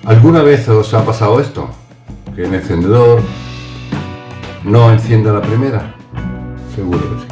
¿Alguna vez os ha pasado esto? ¿Que el encendedor no enciende a la primera? Seguro que sí.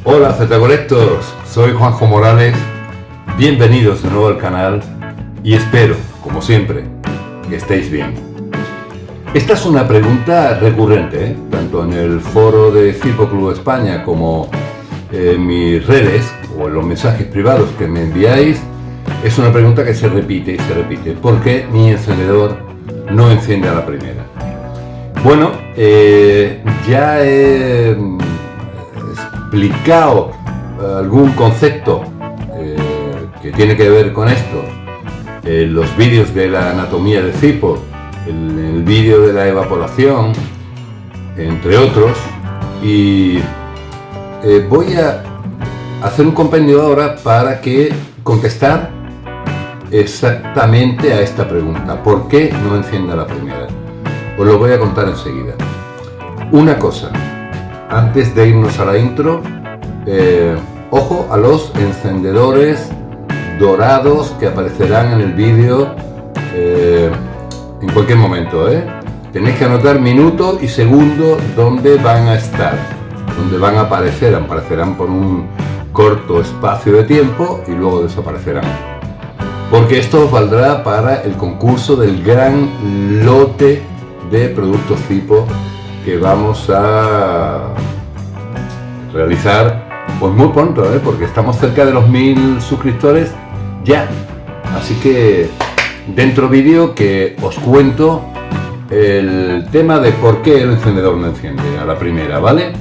Hola Z-Collectors, soy Juanjo Morales. Bienvenidos de nuevo al canal y espero, como siempre, que estéis bien. Esta es una pregunta recurrente, tanto en el foro de Zipo Club España como en mis redes o en los mensajes privados que me enviáis. Es una pregunta que se repite y se repite. ¿Por qué mi encendedor no enciende a la primera? Bueno, ya he explicado algún concepto que tiene que ver con esto en los vídeos de la anatomía de Zipo, en el vídeo de la evaporación, entre otros, y voy a hacer un compendio ahora para contestar exactamente a esta pregunta. ¿Por qué no enciende a la primera? Os lo voy a contar enseguida. Una cosa, antes de irnos a la intro, ojo a los encendedores dorados que aparecerán en el vídeo en cualquier momento. Tenéis que anotar minuto y segundo donde van a estar, donde van a aparecer. Aparecerán por un corto espacio de tiempo y luego desaparecerán, porque esto os valdrá para el concurso del gran lote de productos Zipo que vamos a realizar pues muy pronto, porque estamos cerca de los 1000 suscriptores ya. Así que dentro vídeo que os cuento el tema de por qué el encendedor no enciende a la primera, ¿vale?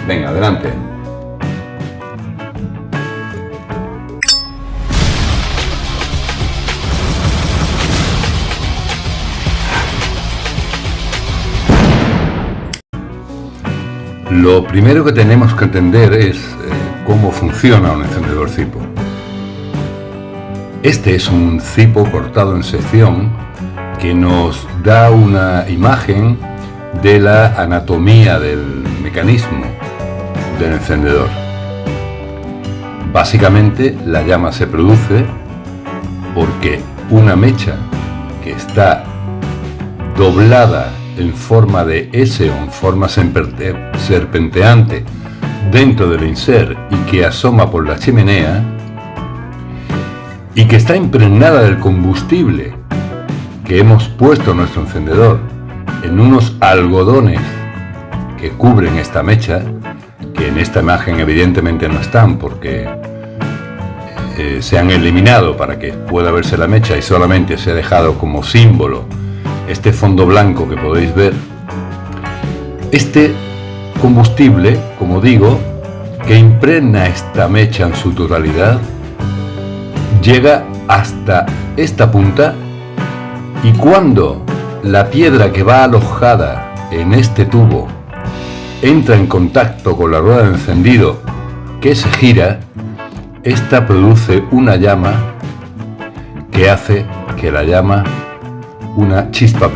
Venga, adelante. Lo primero que tenemos que entender es cómo funciona un encendedor Zipo. Este es un Zipo cortado en sección que nos da una imagen de la anatomía del mecanismo del encendedor. Básicamente, la llama se produce porque una mecha que está doblada en forma de S o en forma serpenteante dentro del insert y que asoma por la chimenea y que está impregnada del combustible que hemos puesto en nuestro encendedor en unos algodones que cubren esta mecha, que en esta imagen evidentemente no están porque se han eliminado para que pueda verse la mecha y solamente se ha dejado como símbolo este fondo blanco que podéis ver. Este combustible, como digo, que impregna esta mecha en su totalidad, llega hasta esta punta, y cuando la piedra que va alojada en este tubo entra en contacto con la rueda de encendido que se gira, esta produce una llama que hace que la llama una chispa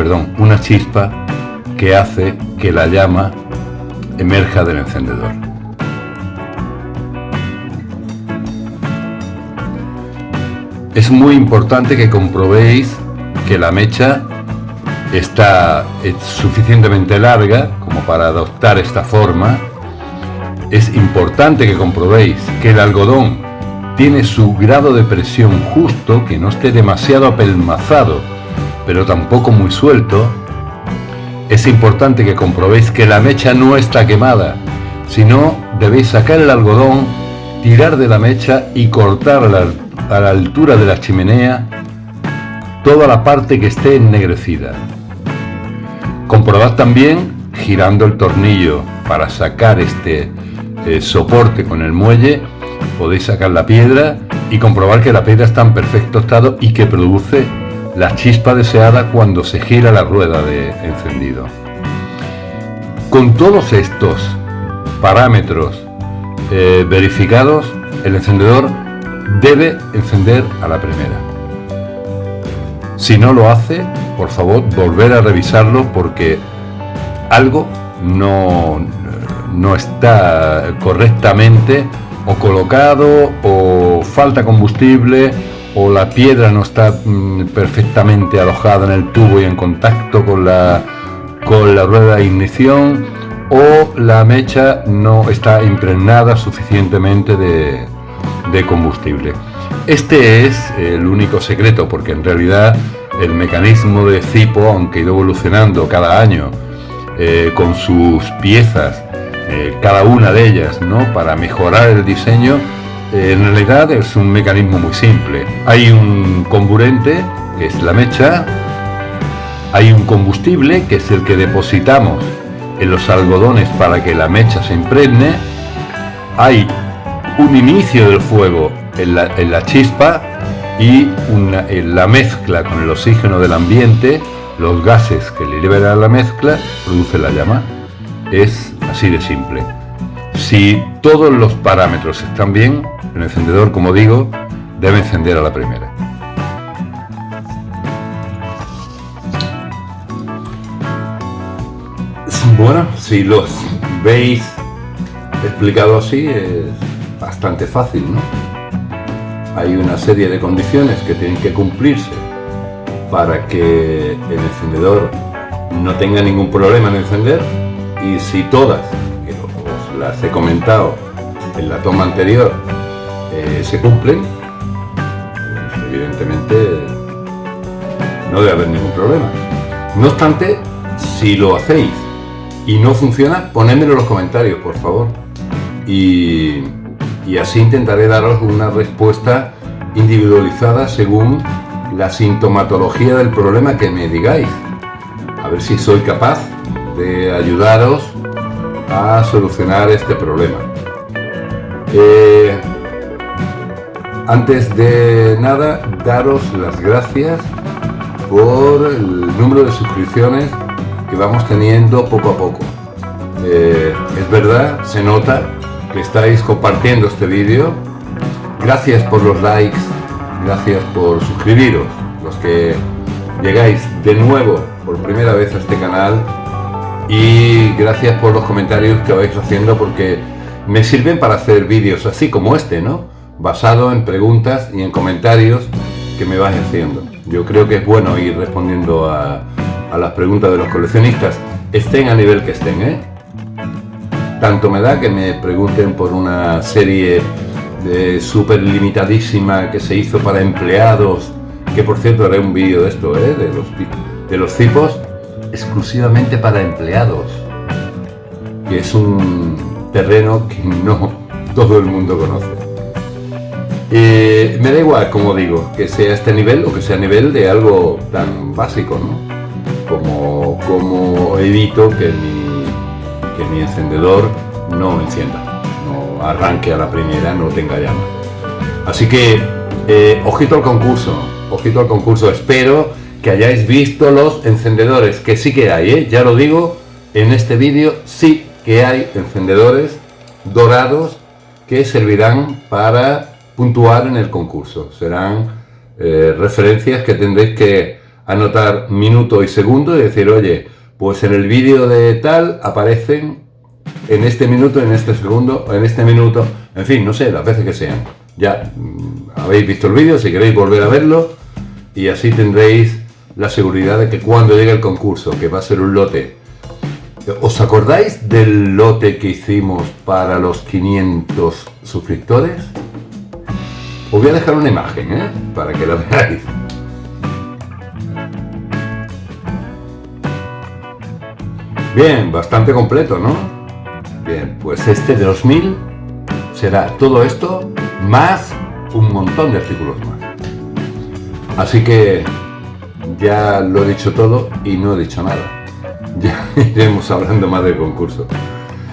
que hace que la llama emerja del encendedor. Es muy importante que comprobéis que la mecha es suficientemente larga como para adoptar esta forma. Es importante que comprobéis que el algodón tiene su grado de presión justo, que no esté demasiado apelmazado pero tampoco muy suelto. Es importante que comprobéis que la mecha no está quemada, sino debéis sacar el algodón, tirar de la mecha y cortar a la altura de la chimenea toda la parte que esté ennegrecida. Comprobad también, girando el tornillo para sacar este soporte con el muelle, podéis sacar la piedra y comprobar que la piedra está en perfecto estado y que produce la chispa deseada cuando se gira la rueda de encendido. Con todos estos parámetros verificados, el encendedor debe encender a la primera. Si no lo hace, por favor, volver a revisarlo porque algo no está correctamente o colocado, o falta combustible, o la piedra no está perfectamente alojada en el tubo y en contacto con la rueda de ignición, o la mecha no está impregnada suficientemente de combustible. Este es el único secreto, porque en realidad el mecanismo de Zipo, aunque ha ido evolucionando cada año con sus piezas, cada una de ellas, ¿no?, para mejorar el diseño, en realidad es un mecanismo muy simple. Hay un comburente, que es la mecha, hay un combustible, que es el que depositamos en los algodones para que la mecha se impregne, hay un inicio del fuego en la chispa y la mezcla con el oxígeno del ambiente, los gases que le liberan la mezcla, produce la llama. Es así de simple. Si todos los parámetros están bien, el encendedor, como digo, debe encender a la primera. Bueno, si los veis explicado así, es bastante fácil, ¿no? Hay una serie de condiciones que tienen que cumplirse para que el encendedor no tenga ningún problema en encender, y si todas, que os las he comentado en la toma anterior, se cumplen, pues evidentemente no debe haber ningún problema. No obstante, si lo hacéis y no funciona, ponedmelo en los comentarios, por favor, y así intentaré daros una respuesta individualizada según la sintomatología del problema que me digáis, a ver si soy capaz de ayudaros a solucionar este problema. Antes de nada, daros las gracias por el número de suscripciones que vamos teniendo poco a poco. Es verdad, se nota que estáis compartiendo este vídeo. Gracias por los likes, gracias por suscribiros, los que llegáis de nuevo por primera vez a este canal, y gracias por los comentarios que vais haciendo, porque me sirven para hacer vídeos así como este, ¿no?, basado en preguntas y en comentarios que me vais haciendo. Yo creo que es bueno ir respondiendo a las preguntas de los coleccionistas, estén a nivel que estén, ¿eh? Tanto me da que me pregunten por una serie súper limitadísima que se hizo para empleados, que por cierto haré un vídeo de esto, de los Zipos exclusivamente para empleados, que es un terreno que no todo el mundo conoce. Me da igual, como digo, que sea este nivel o que sea a nivel de algo tan básico, ¿no?, como evito que mi encendedor no encienda, no arranque a la primera, no tenga llama. Así que ojito al concurso, espero que hayáis visto los encendedores, que sí que hay, ya lo digo, en este vídeo sí que hay encendedores dorados que servirán para puntuar en el concurso. Serán referencias que tendréis que anotar minuto y segundo y decir, oye, pues en el vídeo de tal aparecen en este minuto, en este segundo, en este minuto, en fin, no sé, las veces que sean. Ya habéis visto el vídeo, si queréis volver a verlo, y así tendréis la seguridad de que cuando llegue el concurso, que va a ser un lote. ¿Os acordáis del lote que hicimos para los 500 suscriptores? Os voy a dejar una imagen, para que la veáis. Bien, bastante completo, ¿no? Bien, pues este de los 1000 será todo esto más un montón de artículos más. Así que ya lo he dicho todo y no he dicho nada. Ya iremos hablando más del concurso.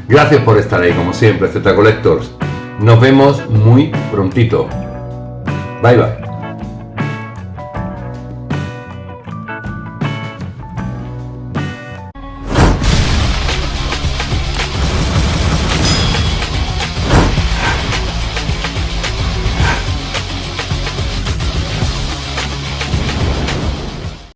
Gracias por estar ahí, como siempre, Z Collectors. Nos vemos muy prontito. Bye bye.